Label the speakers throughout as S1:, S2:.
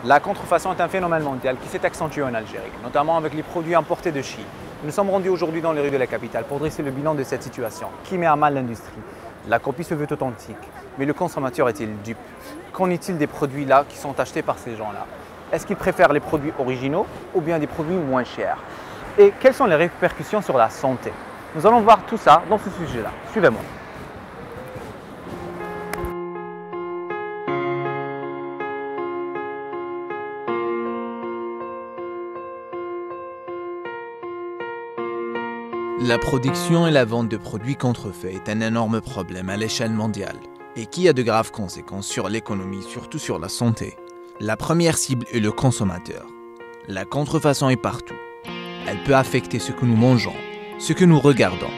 S1: La contrefaçon est un phénomène mondial qui s'est accentué en Algérie, notamment avec les produits importés de Chine. Nous sommes rendus aujourd'hui dans les rues de la capitale pour dresser le bilan de cette situation qui met à mal l'industrie. La copie se veut authentique, mais le consommateur est-il dupe? Qu'en est-il des produits là qui sont achetés par ces gens-là? Est-ce qu'ils préfèrent les produits originaux ou bien des produits moins chers? Et quelles sont les répercussions sur la santé? Nous allons voir tout ça dans ce sujet-là. Suivez-moi.
S2: La production et la vente de produits contrefaits est un énorme problème à l'échelle mondiale et qui a de graves conséquences sur l'économie, surtout sur la santé. La première cible est le consommateur. La contrefaçon est partout. Elle peut affecter ce que nous mangeons, ce que nous regardons,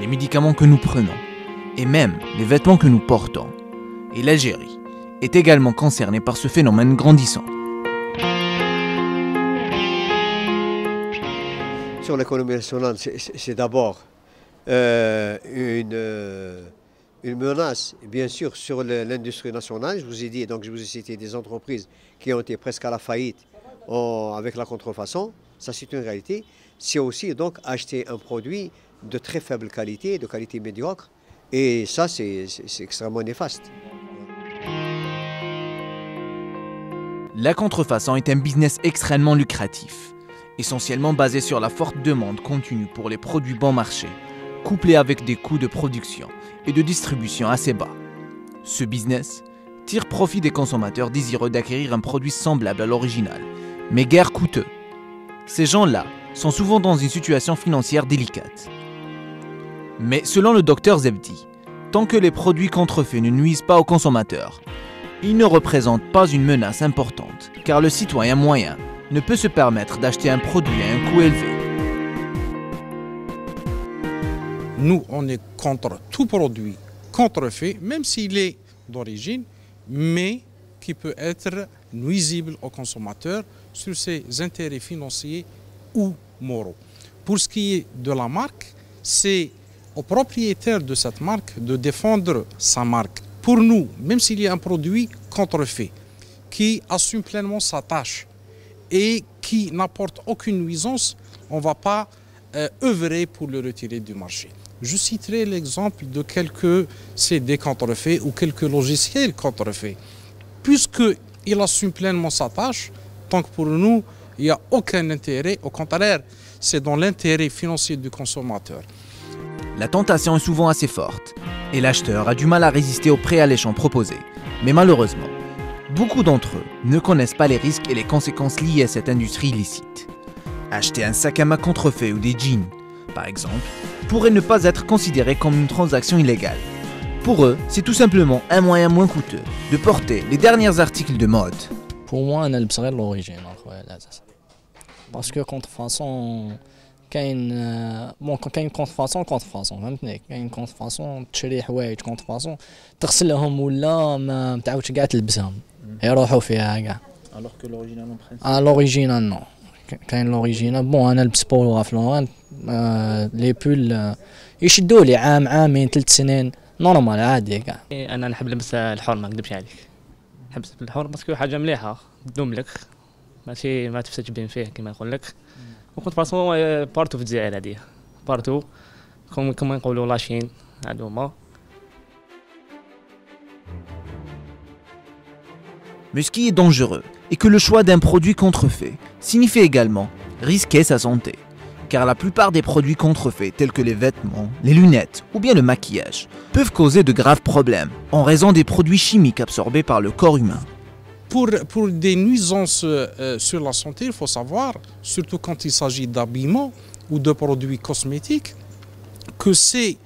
S2: les médicaments que nous prenons et même les vêtements que nous portons. Et l'Algérie est également concernée par ce phénomène grandissant.
S3: Sur l'économie nationale, c'est d'abord une menace, bien sûr, sur l'industrie nationale. Je vous ai dit, donc je vous ai cité des entreprises qui ont été presque à la faillite avec la contrefaçon. Ça, c'est une réalité. C'est aussi donc acheter un produit de très faible qualité, de qualité médiocre. Et ça, c'est extrêmement néfaste.
S2: La contrefaçon est un business extrêmement lucratif, essentiellement basé sur la forte demande continue pour les produits bon marché, couplé avec des coûts de production et de distribution assez bas. Ce business tire profit des consommateurs désireux d'acquérir un produit semblable à l'original, mais guère coûteux. Ces gens-là sont souvent dans une situation financière délicate. Mais selon le docteur Zebdi, tant que les produits contrefaits ne nuisent pas aux consommateurs, ils ne représentent pas une menace importante, car le citoyen moyen ne peut se permettre d'acheter un produit à un coût élevé.
S4: Nous, on est contre tout produit contrefait, même s'il est d'origine, mais qui peut être nuisible au consommateur sur ses intérêts financiers ou moraux. Pour ce qui est de la marque, c'est au propriétaire de cette marque de défendre sa marque. Pour nous, même s'il y a un produit contrefait qui assume pleinement sa tâche, et qui n'apporte aucune nuisance, on ne va pas œuvrer pour le retirer du marché. Je citerai l'exemple de quelques CD contrefaits ou quelques logiciels contrefaits. Puisqu'il assume pleinement sa tâche, tant que pour nous, il n'y a aucun intérêt, au contraire, c'est dans l'intérêt financier du consommateur.
S2: La tentation est souvent assez forte et l'acheteur a du mal à résister au prix alléchant proposé. Mais malheureusement, beaucoup d'entre eux ne connaissent pas les risques et les conséquences liées à cette industrie illicite. Acheter un sac à main contrefait ou des jeans, par exemple, pourrait ne pas être considéré comme une transaction illégale. Pour eux, c'est tout simplement un moyen moins coûteux de porter les derniers articles de mode.
S5: Pour moi, أنا نلبس غير l'origine, parce que contrefaçon, كاين contrefaçon, فهمتني؟ كاين contrefaçon تشري حوايج contrefaçon تغسلهم ولا ما تعاودش كاع تلبسهم يروحوا فيها كاع.
S1: Alors que l'original en principe.
S5: l'original non. كاين l'original bon أنا نلبس بولو فلوران لي بول يشدوا لي عامين 3 سنين نورمال عادي كاع.
S6: انا نحب نلبس الحر ما نكذبش عليك، نحب الحر باسكو حاجه مليحه تدوم لك ماشي ما تفسدش بين فيه كما نقول لك. وكنت بارسون بارتو في الجزائر هذه بارتو كما نقولوا لاشين هادو هما.
S2: Mais ce qui est dangereux est que le choix d'un produit contrefait signifie également risquer sa santé. Car la plupart des produits contrefaits tels que les vêtements, les lunettes ou bien le maquillage peuvent causer de graves problèmes en raison des produits chimiques absorbés par le corps humain.
S4: Pour des nuisances sur la santé, il faut savoir, surtout quand il s'agit d'habillement ou de produits cosmétiques, que ces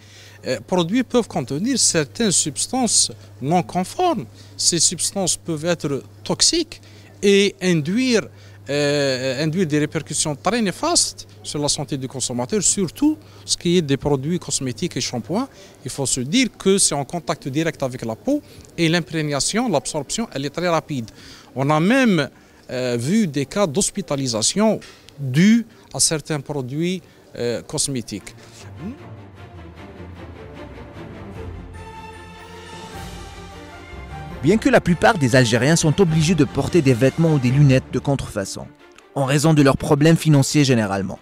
S4: produits peuvent contenir certaines substances non conformes. Ces substances peuvent être toxiques et induire des répercussions très néfastes sur la santé du consommateur, surtout ce qui est des produits cosmétiques et shampoings. Il faut se dire que c'est en contact direct avec la peau et l'imprégnation, l'absorption, elle est très rapide. On a même vu des cas d'hospitalisation dus à certains produits cosmétiques.
S2: Bien que la plupart des Algériens sont obligés de porter des vêtements ou des lunettes de contrefaçon, en raison de leurs problèmes financiers généralement,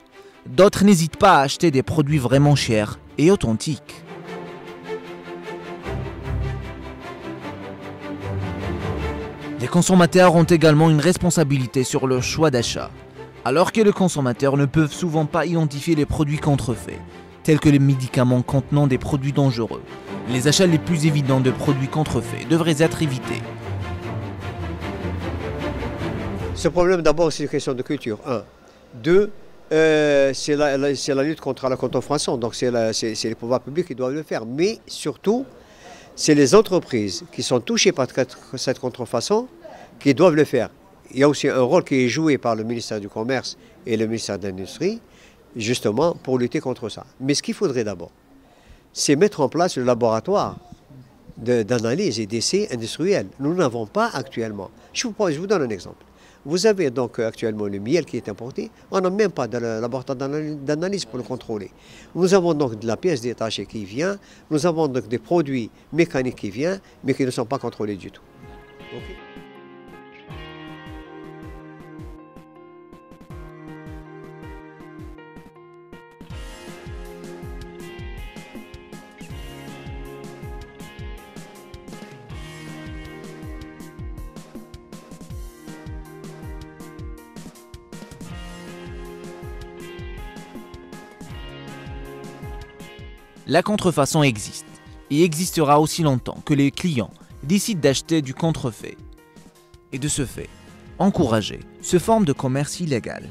S2: d'autres n'hésitent pas à acheter des produits vraiment chers et authentiques. Les consommateurs ont également une responsabilité sur leur choix d'achat, alors que les consommateurs ne peuvent souvent pas identifier les produits contrefaits, tels que les médicaments contenant des produits dangereux. Les achats les plus évidents de produits contrefaits devraient être évités.
S3: Ce problème, d'abord, c'est une question de culture, 1. 2, c'est la lutte contre la contrefaçon, donc c'est les pouvoirs publics qui doivent le faire. Mais surtout, c'est les entreprises qui sont touchées par cette contrefaçon qui doivent le faire. Il y a aussi un rôle qui est joué par le ministère du Commerce et le ministère de l'Industrie, justement, pour lutter contre ça. Mais ce qu'il faudrait d'abord, c'est mettre en place le laboratoire d'analyse et d'essais industriels. Nous n'avons pas actuellement. Je vous donne un exemple. Vous avez donc actuellement le miel qui est importé. On n'a même pas de laboratoire d'analyse pour le contrôler. Nous avons donc de la pièce détachée qui vient. Nous avons donc des produits mécaniques qui viennent, mais qui ne sont pas contrôlés du tout. Okay.
S2: La contrefaçon existe et existera aussi longtemps que les clients décident d'acheter du contrefait et de ce fait, encourager ce forme de commerce illégal.